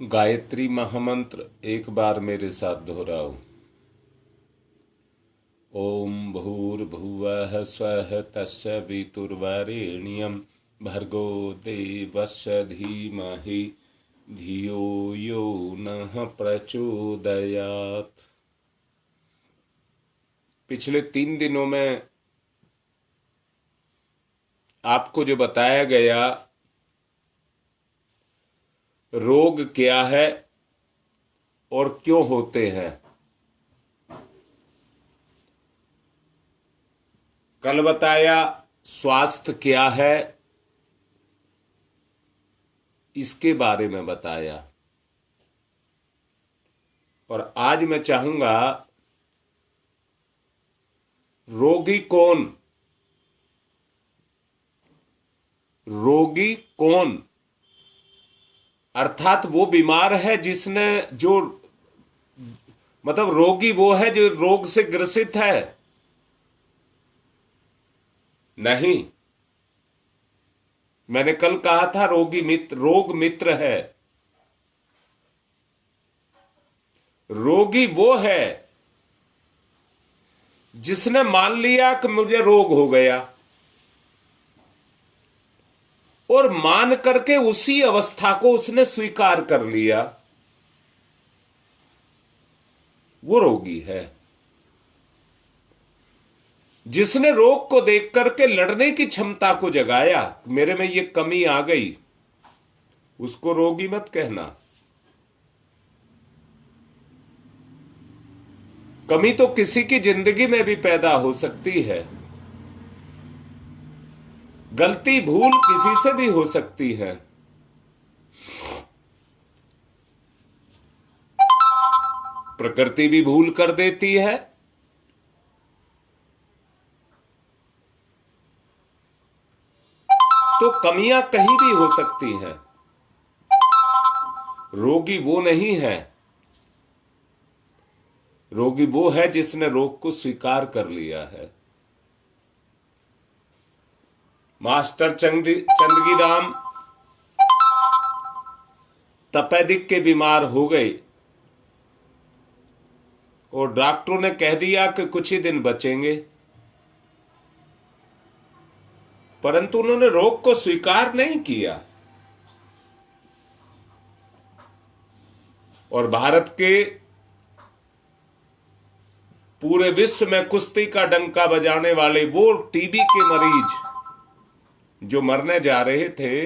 गायत्री महामंत्र एक बार मेरे साथ दोहराओ। ओम भूर्भुवः स्वः तस्य वितुर्वरेण्यं भर्गो देवस्य धीमहि धियो यो नः प्रचोदयात्। पिछले 3 दिनों में आपको जो बताया गया रोग क्या है और क्यों होते हैं, कल बताया स्वास्थ्य क्या है, इसके बारे में बताया। और आज मैं चाहूंगा रोगी कौन, रोगी कौन अर्थात वो बीमार है जिसने जो मतलब रोगी वो है जो रोग से ग्रसित है, नहीं। मैंने कल कहा था रोगी मित्र, रोग मित्र है। रोगी वो है जिसने मान लिया कि मुझे रोग हो गया और मान करके उसी अवस्था को उसने स्वीकार कर लिया, वो रोगी है। जिसने रोग को देख करके लड़ने की क्षमता को जगाया, मेरे में ये कमी आ गई, उसको रोगी मत कहना। कमी तो किसी की जिंदगी में भी पैदा हो सकती है, गलती भूल किसी से भी हो सकती है। प्रकृति भी भूल कर देती है, तो कमियां कहीं भी हो सकती हैं। रोगी वो नहीं है, रोगी वो है जिसने रोग को स्वीकार कर लिया है। मास्टर चंदगीराम तपेदिक के बीमार हो गए और डॉक्टरों ने कह दिया कि कुछ ही दिन बचेंगे, परंतु उन्होंने रोग को स्वीकार नहीं किया। और भारत के पूरे विश्व में कुश्ती का डंका बजाने वाले वो टीबी के मरीज जो मरने जा रहे थे,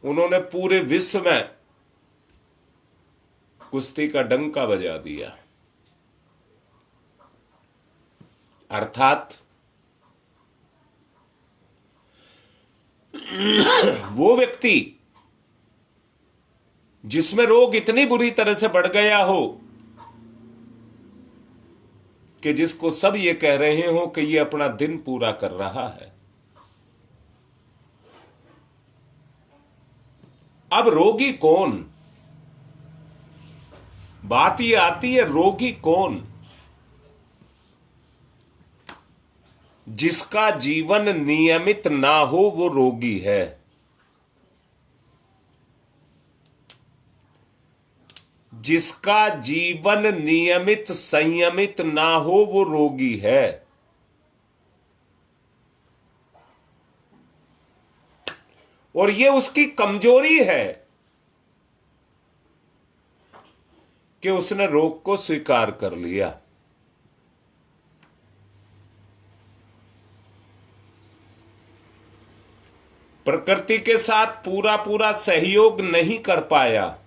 उन्होंने पूरे विश्व में कुश्ती का डंका बजा दिया। अर्थात वो व्यक्ति जिसमें रोग इतनी बुरी तरह से बढ़ गया हो कि जिसको सब ये कह रहे हो कि ये अपना दिन पूरा कर रहा है। अब रोगी कौन, बात ये आती है रोगी कौन? जिसका जीवन नियमित ना हो वो रोगी है। जिसका जीवन नियमित संयमित ना हो वो रोगी है। और ये उसकी कमजोरी है कि उसने रोग को स्वीकार कर लिया। प्रकृति के साथ पूरा पूरा सहयोग नहीं कर पाया।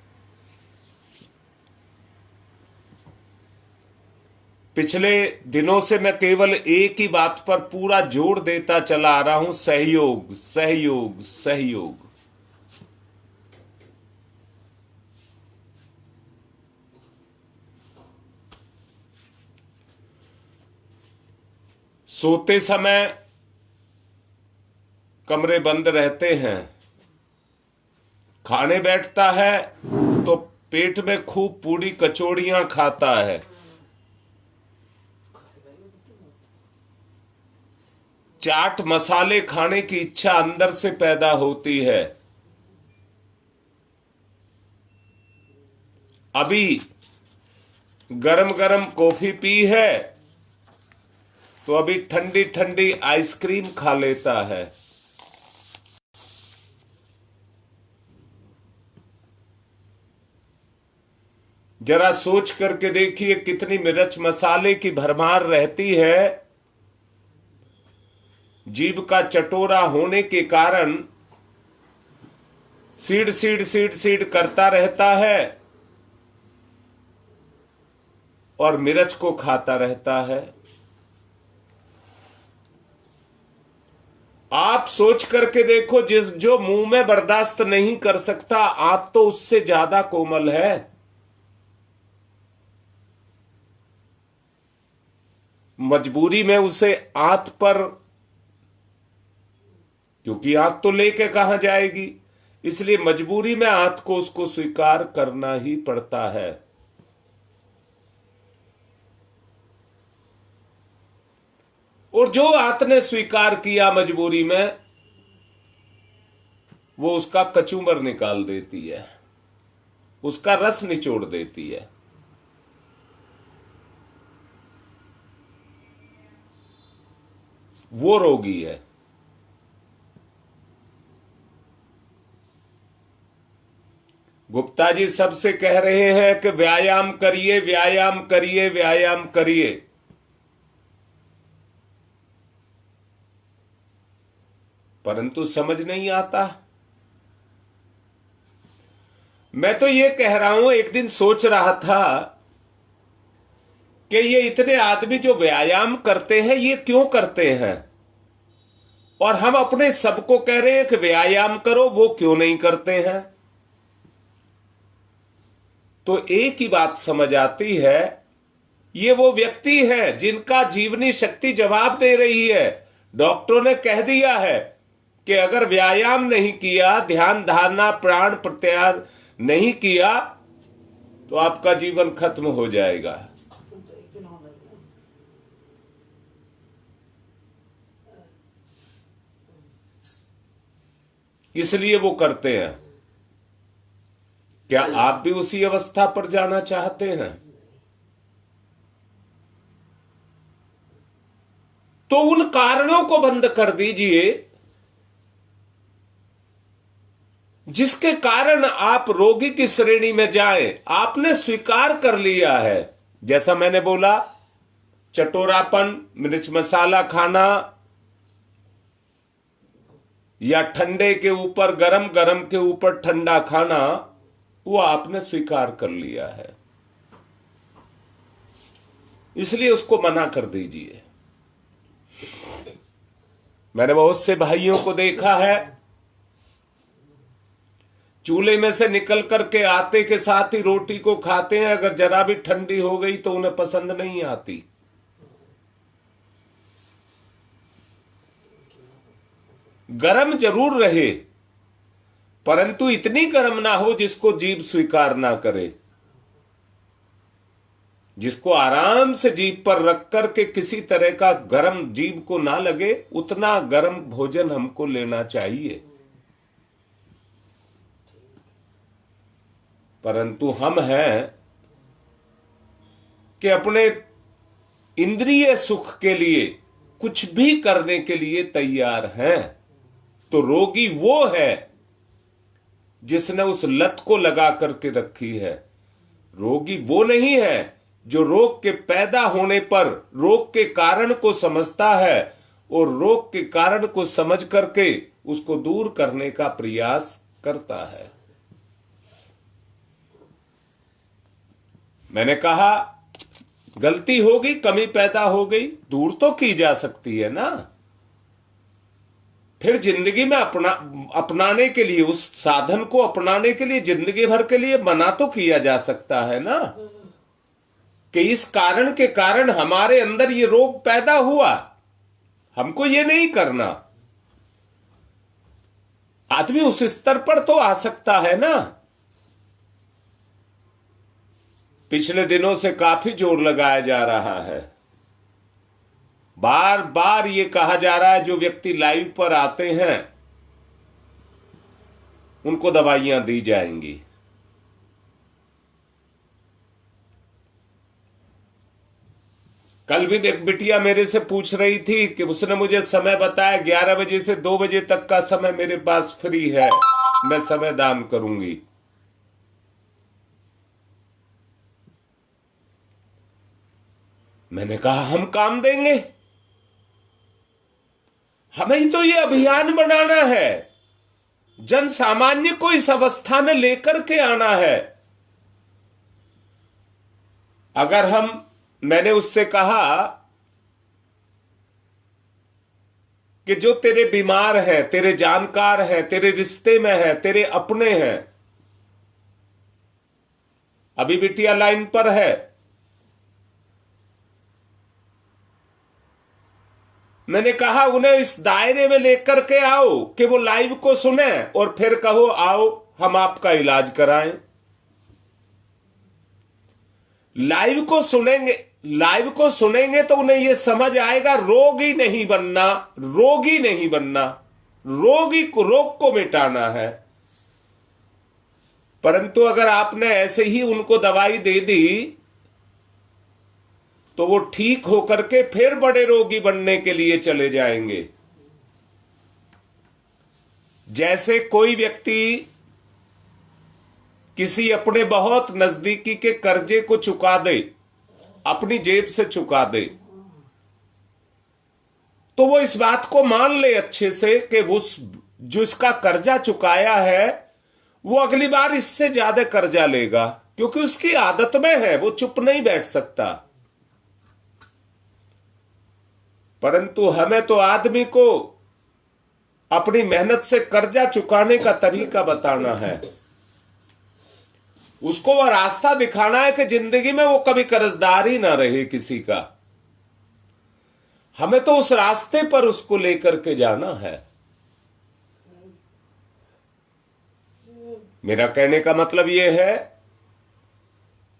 पिछले दिनों से मैं केवल एक ही बात पर पूरा जोर देता चला आ रहा हूं, सहयोग सहयोग सहयोग। सोते समय कमरे बंद रहते हैं, खाने बैठता है तो पेट में खूब पूड़ी कचौड़ियां खाता है, चाट मसाले खाने की इच्छा अंदर से पैदा होती है। अभी गरम गरम कॉफी पी है तो अभी ठंडी ठंडी आइसक्रीम खा लेता है। जरा सोच करके देखिए कितनी मिर्च मसाले की भरमार रहती है। जीभ का चटोरा होने के कारण सीड सीड सीड सीड करता रहता है और मिर्च को खाता रहता है। आप सोच करके देखो, जो मुंह में बर्दाश्त नहीं कर सकता, आंत तो उससे ज्यादा कोमल है। मजबूरी में उसे आंत पर, क्योंकि आंत तो लेके कहां जाएगी, इसलिए मजबूरी में आंत को उसको स्वीकार करना ही पड़ता है। और जो आंत ने स्वीकार किया मजबूरी में, वो उसका कचूमर निकाल देती है, उसका रस निचोड़ देती है। वो रोगी है। गुप्ता जी सबसे कह रहे हैं कि व्यायाम करिए, व्यायाम करिए, व्यायाम करिए। परंतु समझ नहीं आता। मैं तो ये कह रहा हूं, एक दिन सोच रहा था कि ये इतने आदमी जो व्यायाम करते हैं, ये क्यों करते हैं? और हम अपने सबको कह रहे हैं कि व्यायाम करो, वो क्यों नहीं करते हैं? तो एक ही बात समझ आती है, ये वो व्यक्ति है जिनका जीवनी शक्ति जवाब दे रही है। डॉक्टरों ने कह दिया है कि अगर व्यायाम नहीं किया, ध्यान धारणा प्राण प्रत्याहार नहीं किया, तो आपका जीवन खत्म हो जाएगा। इसलिए वो करते हैं। क्या आप भी उसी अवस्था पर जाना चाहते हैं? तो उन कारणों को बंद कर दीजिए जिसके कारण आप रोगी की श्रेणी में जाएं। आपने स्वीकार कर लिया है, जैसा मैंने बोला, चटोरापन, मिर्च मसाला खाना या ठंडे के ऊपर गरम, गरम के ऊपर ठंडा खाना, वो आपने स्वीकार कर लिया है। इसलिए उसको मना कर दीजिए। मैंने बहुत से भाइयों को देखा है, चूल्हे में से निकल करके आते के साथ ही रोटी को खाते हैं। अगर जरा भी ठंडी हो गई तो उन्हें पसंद नहीं आती। गरम जरूर रहे, परंतु इतनी गर्म ना हो जिसको जीभ स्वीकार ना करे। जिसको आराम से जीभ पर रख करके किसी तरह का गर्म जीभ को ना लगे, उतना गर्म भोजन हमको लेना चाहिए। परंतु हम हैं कि अपने इंद्रिय सुख के लिए कुछ भी करने के लिए तैयार हैं। तो रोगी वो है जिसने उस लत को लगा करके रखी है। रोगी वो नहीं है जो रोग के पैदा होने पर रोग के कारण को समझता है और रोग के कारण को समझ करके उसको दूर करने का प्रयास करता है। मैंने कहा, गलती होगी, कमी पैदा हो गई, दूर तो की जा सकती है ना। फिर जिंदगी में अपनाने के लिए, उस साधन को अपनाने के लिए जिंदगी भर के लिए मना तो किया जा सकता है ना, कि इस कारण के कारण हमारे अंदर ये रोग पैदा हुआ, हमको ये नहीं करना। आदमी उस स्तर पर तो आ सकता है ना। पिछले दिनों से काफी जोर लगाया जा रहा है, बार बार ये कहा जा रहा है, जो व्यक्ति लाइव पर आते हैं उनको दवाइयां दी जाएंगी। कल भी एक बिटिया मेरे से पूछ रही थी कि उसने मुझे समय बताया 11 बजे से 2 बजे तक का समय मेरे पास फ्री है, मैं समय दान करूंगी। मैंने कहा हम काम देंगे, हमें ही तो ये अभियान बनाना है, जन सामान्य को इस अवस्था में लेकर के आना है। अगर मैंने उससे कहा कि जो तेरे बीमार हैं, तेरे जानकार हैं, तेरे रिश्ते में हैं, तेरे अपने हैं, अभी बिटिया लाइन पर है, मैंने कहा उन्हें इस दायरे में लेकर के आओ कि वो लाइव को सुने और फिर कहो आओ हम आपका इलाज कराएं। लाइव को सुनेंगे तो उन्हें यह समझ आएगा रोगी नहीं बनना, रोगी नहीं बनना, रोग को मिटाना है। परंतु अगर आपने ऐसे ही उनको दवाई दे दी तो वो ठीक होकर के फिर बड़े रोगी बनने के लिए चले जाएंगे। जैसे कोई व्यक्ति किसी अपने बहुत नजदीकी के कर्जे को चुका दे, अपनी जेब से चुका दे, तो वो इस बात को मान ले अच्छे से कि जो इसका कर्जा चुकाया है वो अगली बार इससे ज्यादा कर्जा लेगा, क्योंकि उसकी आदत में है, वो चुप नहीं बैठ सकता। परंतु हमें तो आदमी को अपनी मेहनत से कर्जा चुकाने का तरीका बताना है, उसको वह रास्ता दिखाना है कि जिंदगी में वो कभी कर्जदार ही ना रहे किसी का। हमें तो उस रास्ते पर उसको लेकर के जाना है। मेरा कहने का मतलब यह है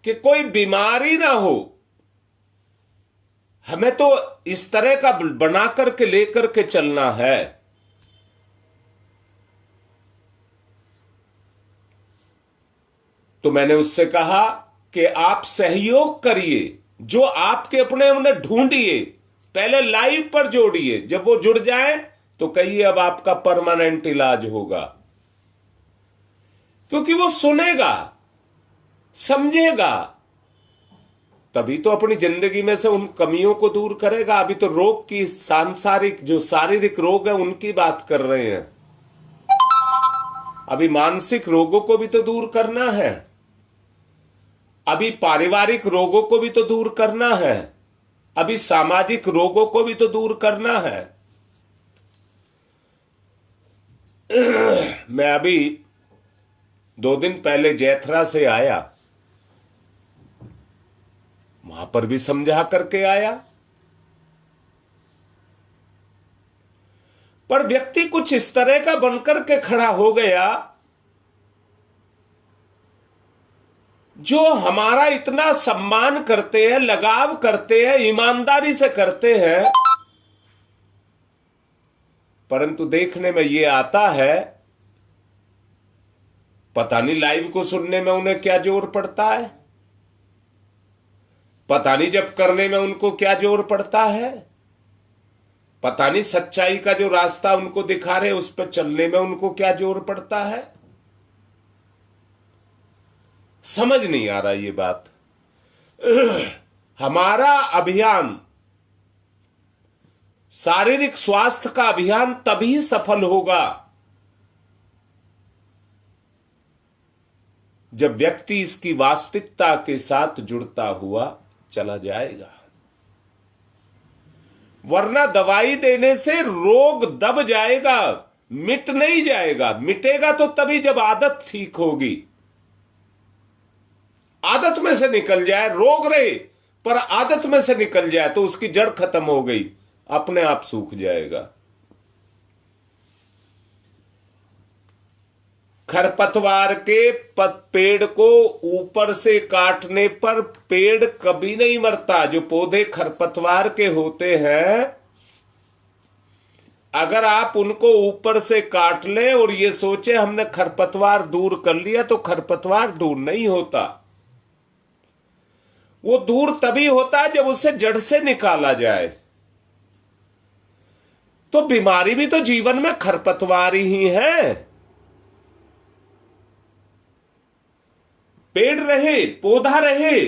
कि कोई बीमारी ना हो, हमें तो इस तरह का बना करके लेकर के चलना है। तो मैंने उससे कहा कि आप सहयोग करिए, जो आपके अपने उन्हें ढूंढिए, पहले लाइव पर जोड़िए, जब वो जुड़ जाए तो कहिए अब आपका परमानेंट इलाज होगा। क्योंकि वो सुनेगा, समझेगा, तभी तो अपनी जिंदगी में से उन कमियों को दूर करेगा। अभी तो रोग की सांसारिक जो शारीरिक रोग है उनकी बात कर रहे हैं, अभी मानसिक रोगों को भी तो दूर करना है, अभी पारिवारिक रोगों को भी तो दूर करना है, अभी सामाजिक रोगों को भी तो दूर करना है। मैं अभी 2 दिन पहले जैथरा से आया, वहां पर भी समझा करके आया, पर व्यक्ति कुछ इस तरह का बनकर के खड़ा हो गया जो हमारा इतना सम्मान करते हैं, लगाव करते हैं, ईमानदारी से करते हैं, परंतु देखने में यह आता है पता नहीं लाइव को सुनने में उन्हें क्या जोर पड़ता है, पता नहीं जब करने में उनको क्या जोर पड़ता है, पता नहीं सच्चाई का जो रास्ता उनको दिखा रहे उस पर चलने में उनको क्या जोर पड़ता है। समझ नहीं आ रहा ये बात। हमारा अभियान, शारीरिक स्वास्थ्य का अभियान तभी सफल होगा जब व्यक्ति इसकी वास्तविकता के साथ जुड़ता हुआ चला जाएगा। वरना दवाई देने से रोग दब जाएगा, मिट नहीं जाएगा। मिटेगा तो तभी जब आदत ठीक होगी, आदत में से निकल जाए, रोग रहे पर आदत में से निकल जाए तो उसकी जड़ खत्म हो गई, अपने आप सूख जाएगा। खरपतवार के पेड़ को ऊपर से काटने पर पेड़ कभी नहीं मरता। जो पौधे खरपतवार के होते हैं, अगर आप उनको ऊपर से काट लें और ये सोचे हमने खरपतवार दूर कर लिया, तो खरपतवार दूर नहीं होता। वो दूर तभी होता है जब उसे जड़ से निकाला जाए। तो बीमारी भी तो जीवन में खरपतवार ही है। पेड़ रहे, पौधा रहे,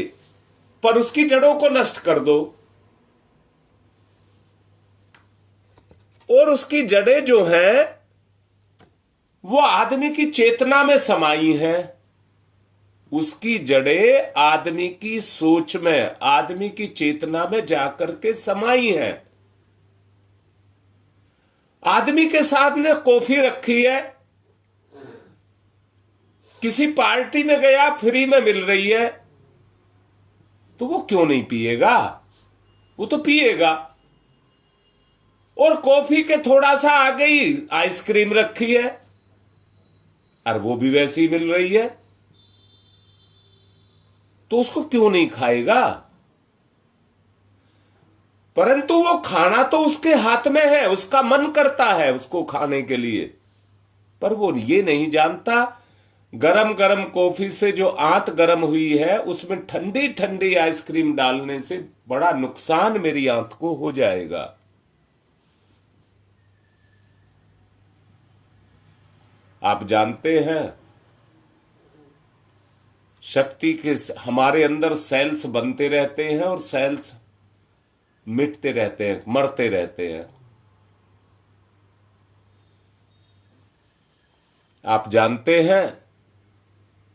पर उसकी जड़ों को नष्ट कर दो और उसकी जड़ें जो हैं वो आदमी की चेतना में समाई हैं। उसकी जड़ें आदमी की सोच में, आदमी की चेतना में जाकर के समाई हैं। आदमी के सामने कॉफी रखी है, किसी पार्टी में गया, फ्री में मिल रही है, तो वो क्यों नहीं पिएगा? वो तो पिएगा। और कॉफी के थोड़ा सा आगे ही आइसक्रीम रखी है और वो भी वैसी ही मिल रही है, तो उसको क्यों नहीं खाएगा? परंतु वो खाना तो उसके हाथ में है, उसका मन करता है उसको खाने के लिए, पर वो ये नहीं जानता गरम गरम कॉफी से जो आंत गरम हुई है उसमें ठंडी ठंडी आइसक्रीम डालने से बड़ा नुकसान मेरी आंत को हो जाएगा। आप जानते हैं शक्ति के हमारे अंदर सेल्स बनते रहते हैं और सेल्स मिटते रहते हैं, मरते रहते हैं। आप जानते हैं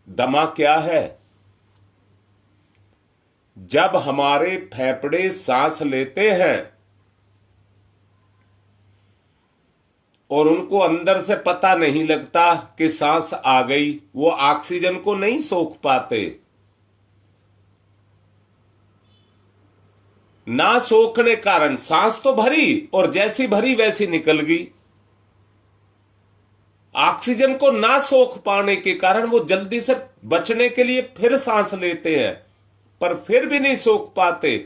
दमा क्या है? जब हमारे फेफड़े सांस लेते हैं और उनको अंदर से पता नहीं लगता कि सांस आ गई, वो ऑक्सीजन को नहीं सोख पाते। ना सोखने कारण सांस तो भरी और जैसी भरी वैसी निकल गई। ऑक्सीजन को ना सोख पाने के कारण वो जल्दी से बचने के लिए फिर सांस लेते हैं, पर फिर भी नहीं सोख पाते,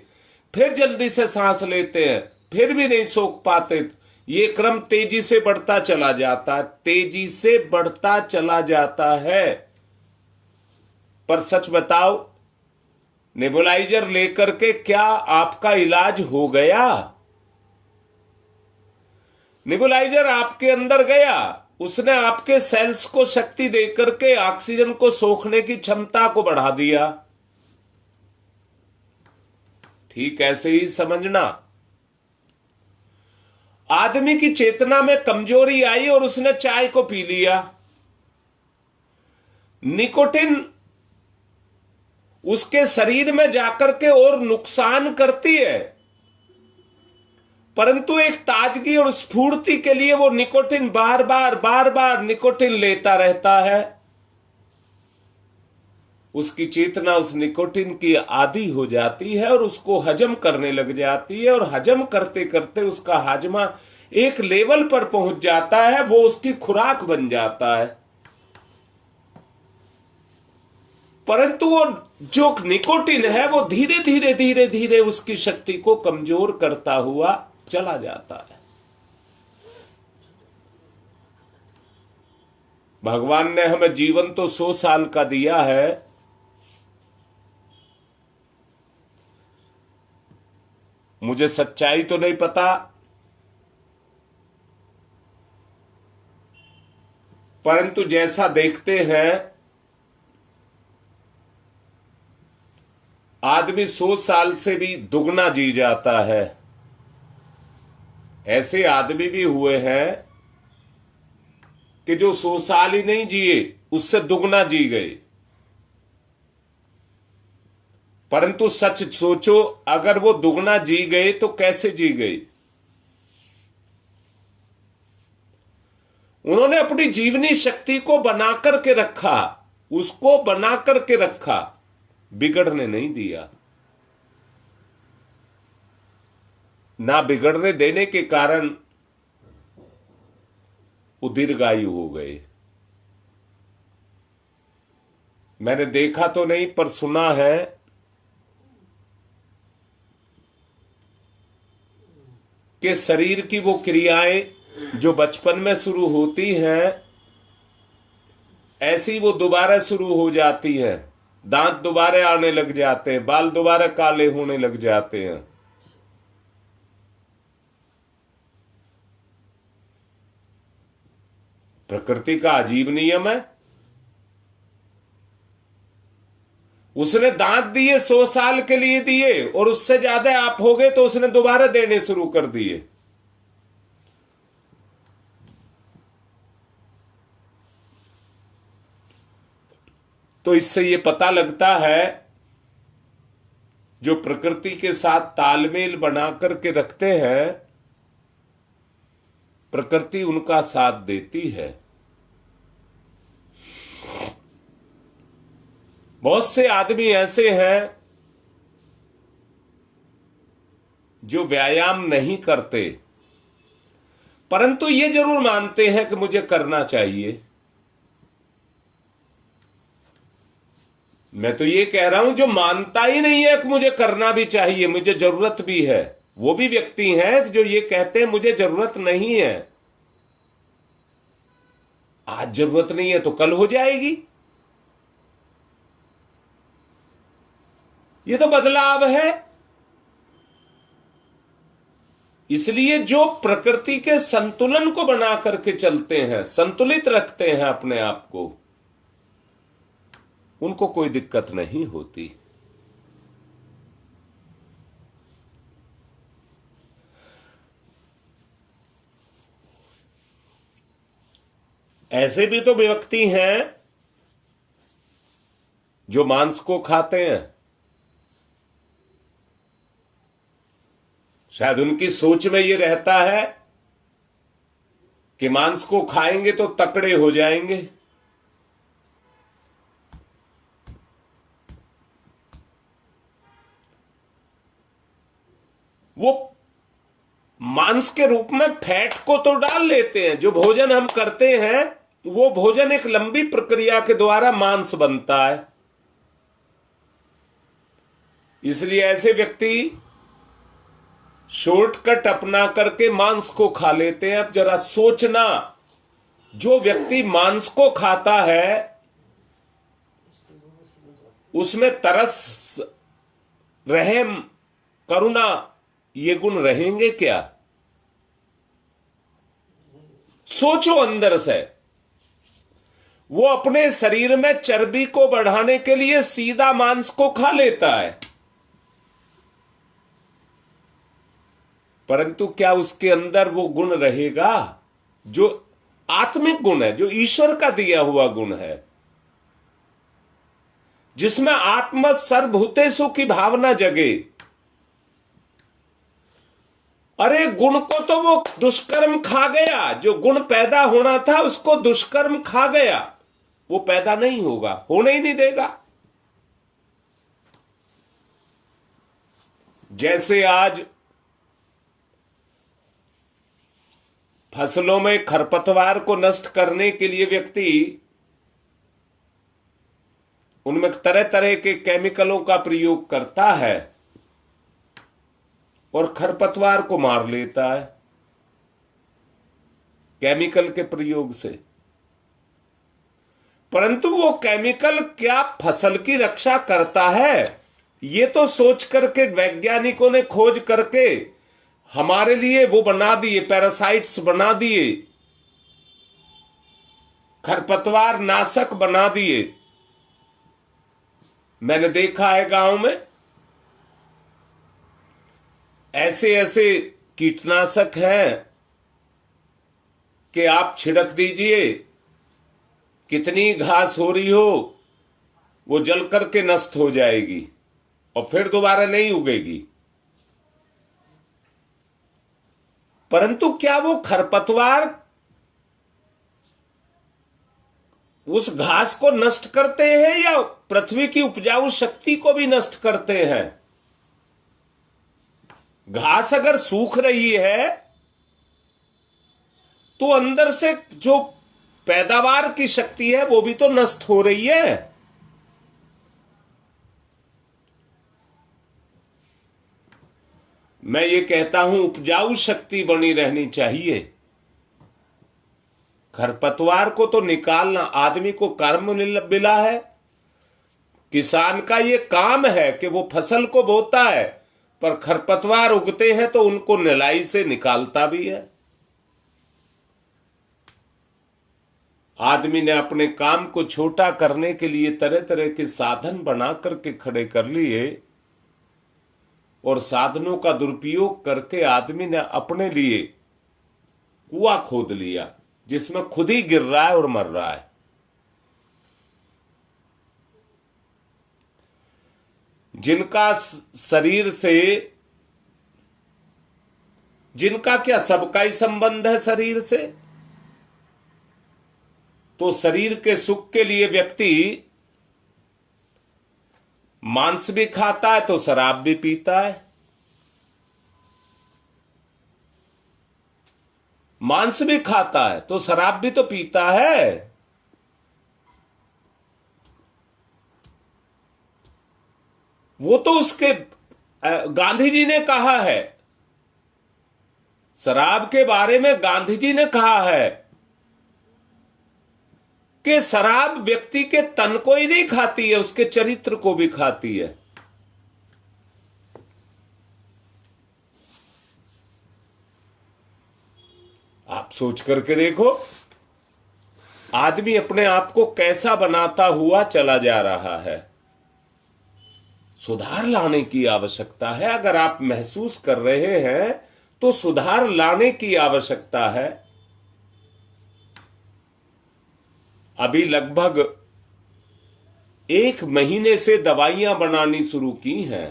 फिर जल्दी से सांस लेते हैं, फिर भी नहीं सोख पाते। ये क्रम तेजी से बढ़ता चला जाता है, तेजी से बढ़ता चला जाता है। पर सच बताओ, नेबुलाइजर लेकर के क्या आपका इलाज हो गया? नेबुलाइजर आपके अंदर गया, उसने आपके सेल्स को शक्ति देकर के ऑक्सीजन को सोखने की क्षमता को बढ़ा दिया। ठीक ऐसे ही समझना, आदमी की चेतना में कमजोरी आई और उसने चाय को पी लिया। निकोटिन उसके शरीर में जाकर के और नुकसान करती है, परंतु एक ताजगी और स्फूर्ति के लिए वो निकोटिन बार बार निकोटिन लेता रहता है। उसकी चेतना उस निकोटिन की आदी हो जाती है और उसको हजम करने लग जाती है, और हजम करते करते उसका हाजमा एक लेवल पर पहुंच जाता है, वो उसकी खुराक बन जाता है। परंतु वो जो निकोटिन है वो धीरे धीरे धीरे धीरे उसकी शक्ति को कमजोर करता हुआ चला जाता है। भगवान ने हमें जीवन तो 100 साल का दिया है, मुझे सच्चाई तो नहीं पता, परंतु जैसा देखते हैं आदमी 100 साल से भी दुगना जी जाता है। ऐसे आदमी भी हुए हैं कि जो 100 साल ही नहीं जिए, उससे दुगना जी गए। परंतु सच सोचो, अगर वो दुगना जी गए तो कैसे जी गए? उन्होंने अपनी जीवनी शक्ति को बना करके रखा, उसको बना करके रखा, बिगड़ने नहीं दिया। ना बिगड़ने देने के कारण वो दीर्घायु हो गए। मैंने देखा तो नहीं पर सुना है कि शरीर की वो क्रियाएं जो बचपन में शुरू होती हैं, ऐसी वो दोबारा शुरू हो जाती हैं। दांत दोबारा आने लग जाते हैं, बाल दोबारा काले होने लग जाते हैं। प्रकृति का अजीब नियम है। उसने दांत दिए 100 साल के लिए दिए, और उससे ज्यादा आप हो गए तो उसने दोबारा देने शुरू कर दिए। तो इससे यह पता लगता है, जो प्रकृति के साथ तालमेल बना करके रखते हैं, प्रकृति उनका साथ देती है। बहुत से आदमी ऐसे हैं जो व्यायाम नहीं करते, परंतु ये जरूर मानते हैं कि मुझे करना चाहिए। मैं तो ये कह रहा हूं, जो मानता ही नहीं है कि मुझे करना भी चाहिए, मुझे जरूरत भी है, वो भी व्यक्ति हैं जो ये कहते हैं मुझे जरूरत नहीं है। आज जरूरत नहीं है तो कल हो जाएगी। ये तो बदलाव है। इसलिए जो प्रकृति के संतुलन को बना करके चलते हैं, संतुलित रखते हैं अपने आप को, उनको कोई दिक्कत नहीं होती। ऐसे भी तो व्यक्ति हैं जो मांस को खाते हैं। शायद उनकी सोच में ये रहता है कि मांस को खाएंगे तो तकड़े हो जाएंगे। वो मांस के रूप में फैट को तो डाल लेते हैं। जो भोजन हम करते हैं वो भोजन एक लंबी प्रक्रिया के द्वारा मांस बनता है। इसलिए ऐसे व्यक्ति शॉर्टकट अपना करके मांस को खा लेते हैं। अब जरा सोचना, जो व्यक्ति मांस को खाता है उसमें तरस, रहम, करुणा ये गुण रहेंगे क्या? सोचो अंदर से। वो अपने शरीर में चर्बी को बढ़ाने के लिए सीधा मांस को खा लेता है, परंतु क्या उसके अंदर वो गुण रहेगा जो आत्मिक गुण है, जो ईश्वर का दिया हुआ गुण है, जिसमें आत्म सर्वभूतेषु की भावना जगे? अरे गुण को तो वो दुष्कर्म खा गया। जो गुण पैदा होना था उसको दुष्कर्म खा गया, वो पैदा नहीं होगा, होने ही नहीं देगा। जैसे आज फसलों में खरपतवार को नष्ट करने के लिए व्यक्ति उनमें तरह तरह के केमिकलों का प्रयोग करता है और खरपतवार को मार लेता है केमिकल के प्रयोग से। परंतु वो केमिकल क्या फसल की रक्षा करता है? ये तो सोच करके वैज्ञानिकों ने खोज करके हमारे लिए वो बना दिए, पैरासाइट्स बना दिए, खरपतवार नाशक बना दिए। मैंने देखा है गांव में ऐसे ऐसे कीटनाशक हैं कि आप छिड़क दीजिए, कितनी घास हो रही हो वो जल करके नष्ट हो जाएगी और फिर दोबारा नहीं उगेगी। परंतु क्या वो खरपतवार उस घास को नष्ट करते हैं या पृथ्वी की उपजाऊ शक्ति को भी नष्ट करते हैं? घास अगर सूख रही है तो अंदर से जो पैदावार की शक्ति है वो भी तो नष्ट हो रही है। मैं ये कहता हूं उपजाऊ शक्ति बनी रहनी चाहिए। खरपतवार को तो निकालना, आदमी को कर्म मिला है, किसान का ये काम है कि वो फसल को बोता है, पर खरपतवार उगते हैं तो उनको निलाई से निकालता भी है। आदमी ने अपने काम को छोटा करने के लिए तरह तरह के साधन बना करके खड़े कर लिए, और साधनों का दुरुपयोग करके आदमी ने अपने लिए कुआं खोद लिया, जिसमें खुद ही गिर रहा है और मर रहा है। जिनका शरीर से, जिनका क्या सबका ही संबंध है शरीर से, तो शरीर के सुख के लिए व्यक्ति मांस भी खाता है तो शराब भी पीता है। मांस भी खाता है तो शराब भी तो पीता है। वो तो उसके गांधी जी ने कहा है, शराब के बारे में गांधी जी ने कहा है कि शराब व्यक्ति के तन को ही नहीं खाती है, उसके चरित्र को भी खाती है। आप सोच करके देखो, आदमी अपने आप को कैसा बनाता हुआ चला जा रहा है। सुधार लाने की आवश्यकता है। अगर आप महसूस कर रहे हैं तो सुधार लाने की आवश्यकता है। अभी लगभग 1 महीने से दवाइयां बनानी शुरू की हैं।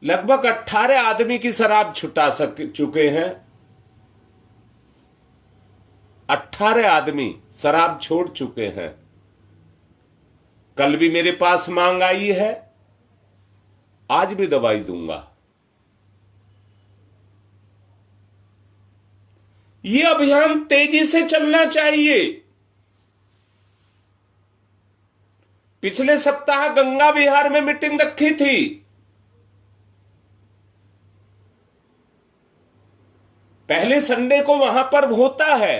लगभग 18 आदमी की शराब छुटा चुके हैं। 18 आदमी शराब छोड़ चुके हैं। कल भी मेरे पास मांग आई है, आज भी दवाई दूंगा। ये अभियान तेजी से चलना चाहिए। पिछले सप्ताह गंगा विहार में मीटिंग रखी थी। पहले संडे को वहां पर होता है।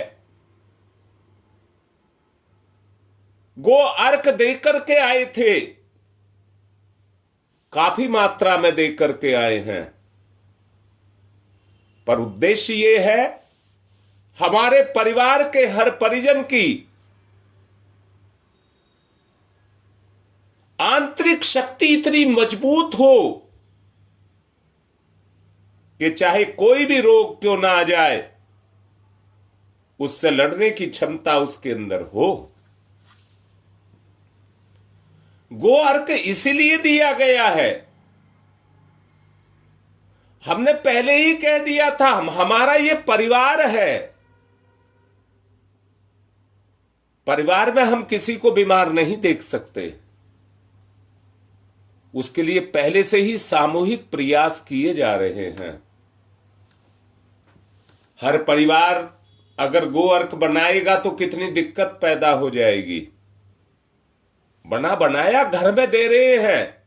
गो अर्क देकर के आए थे, काफी मात्रा में देकर के आए हैं, पर उद्देश्य ये है हमारे परिवार के हर परिजन की आंतरिक शक्ति इतनी मजबूत हो कि चाहे कोई भी रोग क्यों ना आ जाए, उससे लड़ने की क्षमता उसके अंदर हो। गो अर्क इसीलिए दिया गया है। हमने पहले ही कह दिया था, हमारा ये परिवार है। परिवार में हम किसी को बीमार नहीं देख सकते। उसके लिए पहले से ही सामूहिक प्रयास किए जा रहे हैं। हर परिवार अगर गो अर्क बनाएगा तो कितनी दिक्कत पैदा हो जाएगी। बना बनाया घर में दे रहे हैं,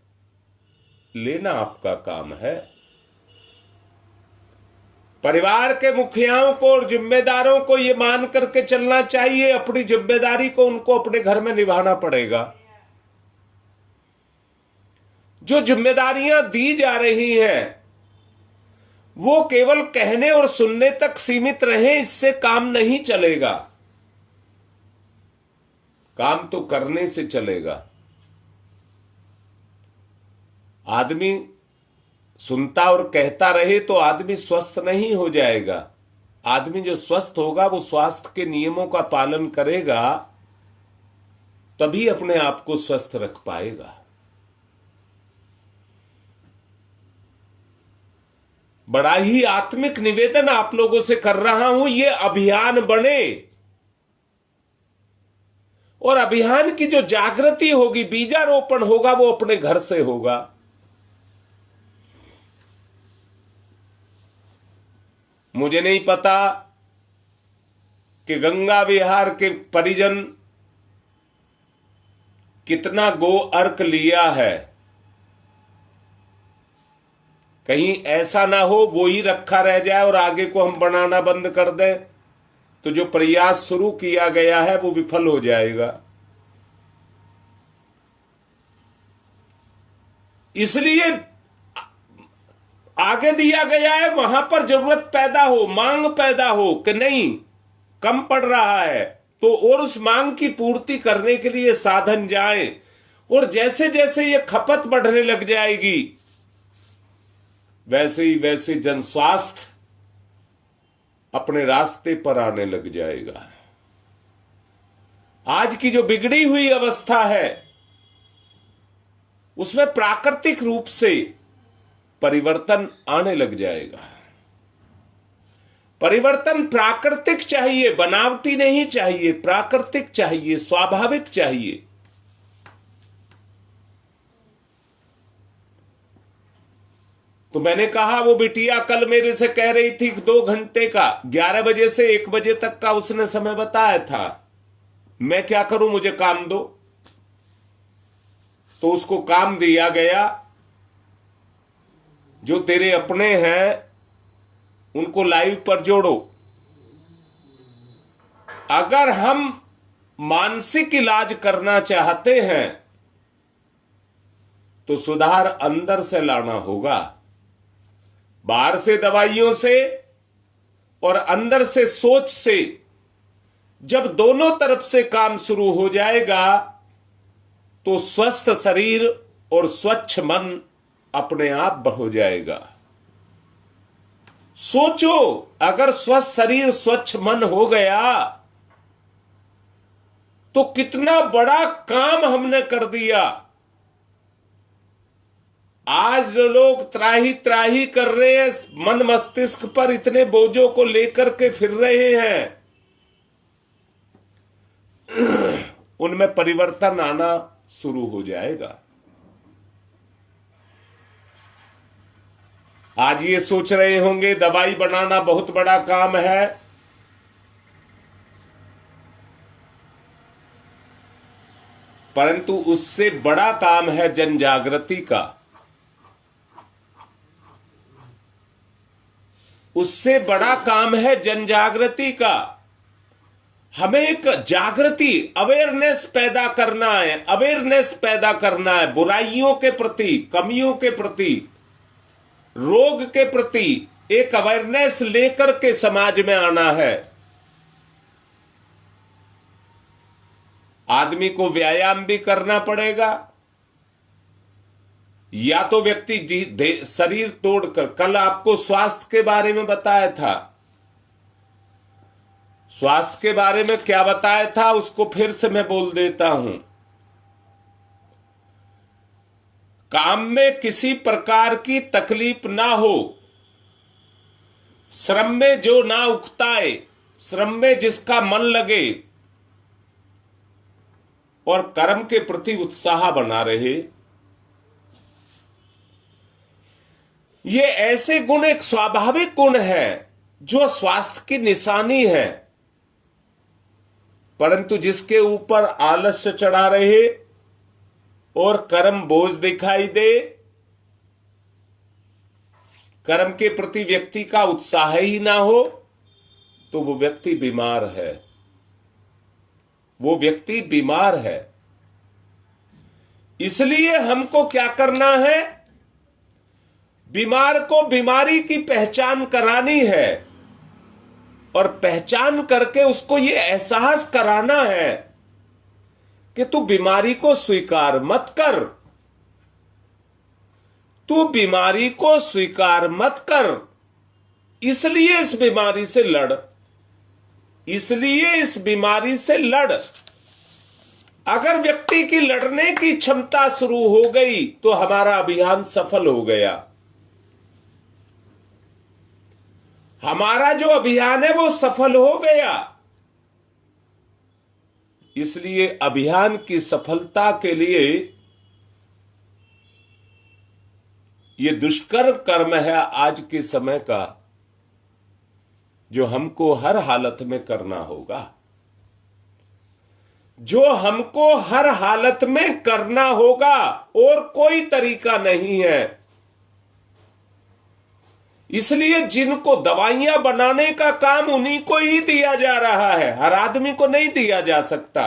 लेना आपका काम है। परिवार के मुखियाओं को और जिम्मेदारों को यह मान करके चलना चाहिए, अपनी जिम्मेदारी को उनको अपने घर में निभाना पड़ेगा। जो जिम्मेदारियां दी जा रही हैं वो केवल कहने और सुनने तक सीमित रहे, इससे काम नहीं चलेगा। काम तो करने से चलेगा। आदमी सुनता और कहता रहे तो आदमी स्वस्थ नहीं हो जाएगा। आदमी जो स्वस्थ होगा वो स्वास्थ्य के नियमों का पालन करेगा, तभी अपने आप को स्वस्थ रख पाएगा। बड़ा ही आत्मिक निवेदन आप लोगों से कर रहा हूं, ये अभियान बने और अभियान की जो जागृति होगी, बीजारोपण होगा, वो अपने घर से होगा। मुझे नहीं पता कि गंगा विहार के परिजन कितना गो अर्क लिया है। कहीं ऐसा ना हो वो ही रखा रह जाए और आगे को हम बनाना बंद कर दें। तो जो प्रयास शुरू किया गया है वो विफल हो जाएगा। इसलिए आगे दिया गया है वहां पर जरूरत पैदा हो, मांग पैदा हो कि नहीं कम पड़ रहा है, तो और उस मांग की पूर्ति करने के लिए साधन जाए, और जैसे जैसे ये खपत बढ़ने लग जाएगी वैसे ही वैसे जन स्वास्थ्य अपने रास्ते पर आने लग जाएगा। आज की जो बिगड़ी हुई अवस्था है उसमें प्राकृतिक रूप से परिवर्तन आने लग जाएगा। परिवर्तन प्राकृतिक चाहिए, बनावटी नहीं चाहिए, प्राकृतिक चाहिए, स्वाभाविक चाहिए। तो मैंने कहा, वो बिटिया कल मेरे से कह रही थी 2 घंटे का, 11 बजे से 1 बजे तक का उसने समय बताया था, मैं क्या करूं, मुझे काम दो। तो उसको काम दिया गया, जो तेरे अपने हैं उनको लाइव पर जोड़ो। अगर हम मानसिक इलाज करना चाहते हैं तो सुधार अंदर से लाना होगा, बाहर से दवाइयों से और अंदर से सोच से। जब दोनों तरफ से काम शुरू हो जाएगा तो स्वस्थ शरीर और स्वच्छ मन अपने आप हो जाएगा। सोचो, अगर स्वस्थ शरीर स्वच्छ मन हो गया तो कितना बड़ा काम हमने कर दिया। आज लोग त्राही त्राही कर रहे हैं, मन मस्तिष्क पर इतने बोझों को लेकर के फिर रहे हैं, उनमें परिवर्तन आना शुरू हो जाएगा। आज ये सोच रहे होंगे दवाई बनाना बहुत बड़ा काम है, परंतु उससे बड़ा काम है जन जागृति का। उससे बड़ा काम है जन जागृति का। हमें एक जागृति, अवेयरनेस पैदा करना है, अवेयरनेस पैदा करना है बुराइयों के प्रति, कमियों के प्रति, रोग के प्रति एक अवेयरनेस लेकर के समाज में आना है। आदमी को व्यायाम भी करना पड़ेगा, या तो व्यक्ति शरीर तोड़कर, कल आपको स्वास्थ्य के बारे में बताया था, स्वास्थ्य के बारे में क्या बताया था उसको फिर से मैं बोल देता हूं। काम में किसी प्रकार की तकलीफ ना हो, श्रम में जो ना उकताए, श्रम में जिसका मन लगे और कर्म के प्रति उत्साह बना रहे, ये ऐसे गुण एक स्वाभाविक गुण है जो स्वास्थ्य की निशानी है। परंतु जिसके ऊपर आलस्य चढ़ा रहे और कर्म बोझ दिखाई दे, कर्म के प्रति व्यक्ति का उत्साह ही ना हो, तो वो व्यक्ति बीमार है, वो व्यक्ति बीमार है। इसलिए हमको क्या करना है, बीमार को बीमारी की पहचान करानी है और पहचान करके उसको ये एहसास कराना है कि तू बीमारी को स्वीकार मत कर, तू बीमारी को स्वीकार मत कर, इसलिए इस बीमारी से लड़, इसलिए इस बीमारी से लड़। अगर व्यक्ति की लड़ने की क्षमता शुरू हो गई तो हमारा अभियान सफल हो गया। हमारा जो अभियान है वो सफल हो गया। इसलिए अभियान की सफलता के लिए ये दुष्कर कर्म है आज के समय का, जो हमको हर हालत में करना होगा, जो हमको हर हालत में करना होगा, और कोई तरीका नहीं है। इसलिए जिनको दवाइयां बनाने का काम उन्हीं को ही दिया जा रहा है, हर आदमी को नहीं दिया जा सकता।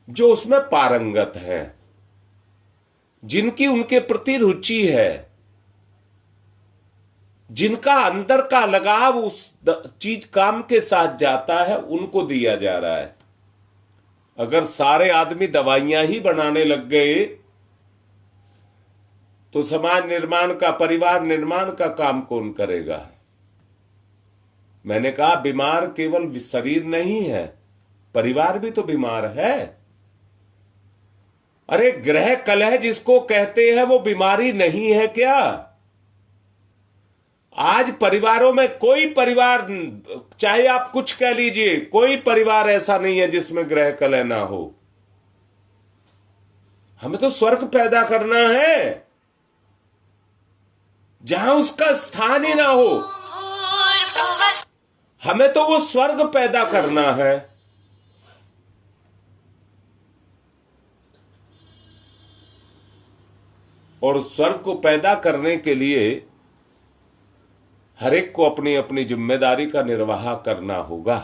जो उसमें पारंगत है, जिनकी उनके प्रति रुचि है, जिनका अंदर का लगाव उस चीज काम के साथ जाता है, उनको दिया जा रहा है। अगर सारे आदमी दवाइयां ही बनाने लग गए तो समाज निर्माण का, परिवार निर्माण का काम कौन करेगा? मैंने कहा बीमार केवल शरीर नहीं है, परिवार भी तो बीमार है। अरे ग्रह कलह जिसको कहते हैं वो बीमारी नहीं है क्या? आज परिवारों में कोई परिवार, चाहे आप कुछ कह लीजिए, कोई परिवार ऐसा नहीं है जिसमें ग्रह कलह ना हो। हमें तो स्वर्ग पैदा करना है जहां उसका स्थान ही ना हो। हमें तो वो स्वर्ग पैदा करना है। और स्वर्ग को पैदा करने के लिए हर एक को अपनी अपनी जिम्मेदारी का निर्वाह करना होगा।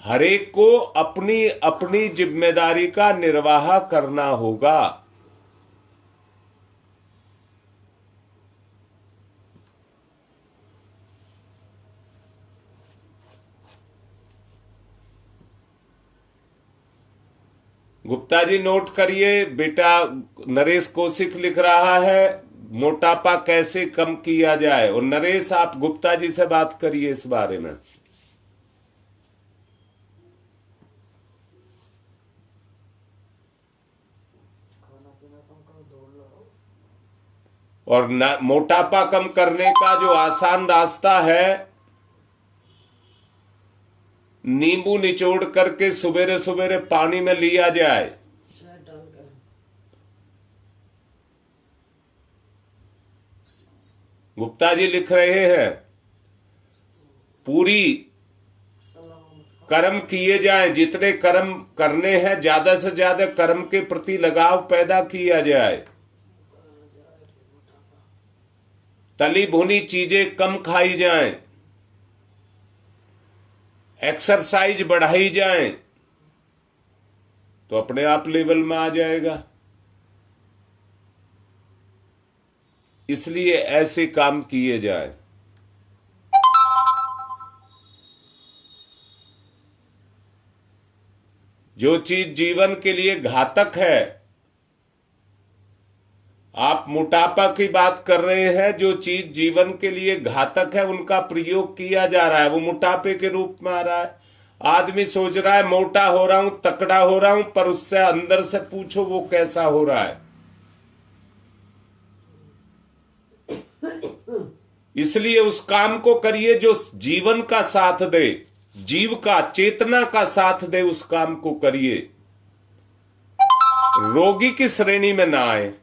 हर एक को अपनी अपनी जिम्मेदारी का निर्वाह करना होगा। गुप्ता जी नोट करिए, बेटा नरेश कौशिक लिख रहा है मोटापा कैसे कम किया जाए। और नरेश आप गुप्ता जी से बात करिए इस बारे में। और मोटापा कम करने का जो आसान रास्ता है, नींबू निचोड़ करके सवेरे सवेरे पानी में लिया जाए। गुप्ता जी लिख रहे हैं पूरी कर्म किए जाएं, जितने कर्म करने हैं ज्यादा से ज्यादा कर्म के प्रति लगाव पैदा किया जाए। तली भुनी चीजें कम खाई जाएं, एक्सरसाइज बढ़ाई जाए तो अपने आप लेवल में आ जाएगा। इसलिए ऐसे काम किए जाए। जो चीज जीवन के लिए घातक है, आप मोटापा की बात कर रहे हैं, जो चीज जीवन के लिए घातक है उनका प्रयोग किया जा रहा है, वो मोटापे के रूप में आ रहा है। आदमी सोच रहा है मोटा हो रहा हूं, तकड़ा हो रहा हूं, पर उससे अंदर से पूछो वो कैसा हो रहा है। इसलिए उस काम को करिए जो जीवन का साथ दे, जीव का, चेतना का साथ दे, उस काम को करिए। रोगी की श्रेणी में ना आए।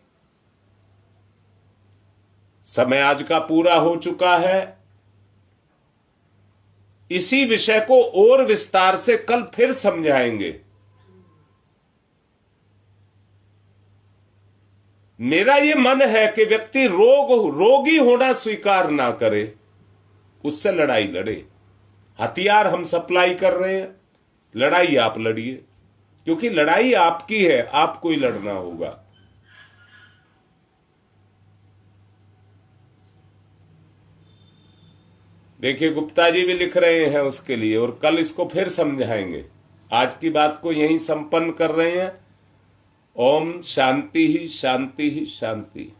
समय आज का पूरा हो चुका है। इसी विषय को और विस्तार से कल फिर समझाएंगे। मेरा ये मन है कि व्यक्ति रोगी होना स्वीकार ना करे, उससे लड़ाई लड़े। हथियार हम सप्लाई कर रहे हैं, लड़ाई आप लड़िए, क्योंकि लड़ाई आपकी है, आपको ही लड़ना होगा। देखिए गुप्ता जी भी लिख रहे हैं उसके लिए, और कल इसको फिर समझाएंगे। आज की बात को यहीं संपन्न कर रहे हैं। ओम शांति ही शांति ही शांति।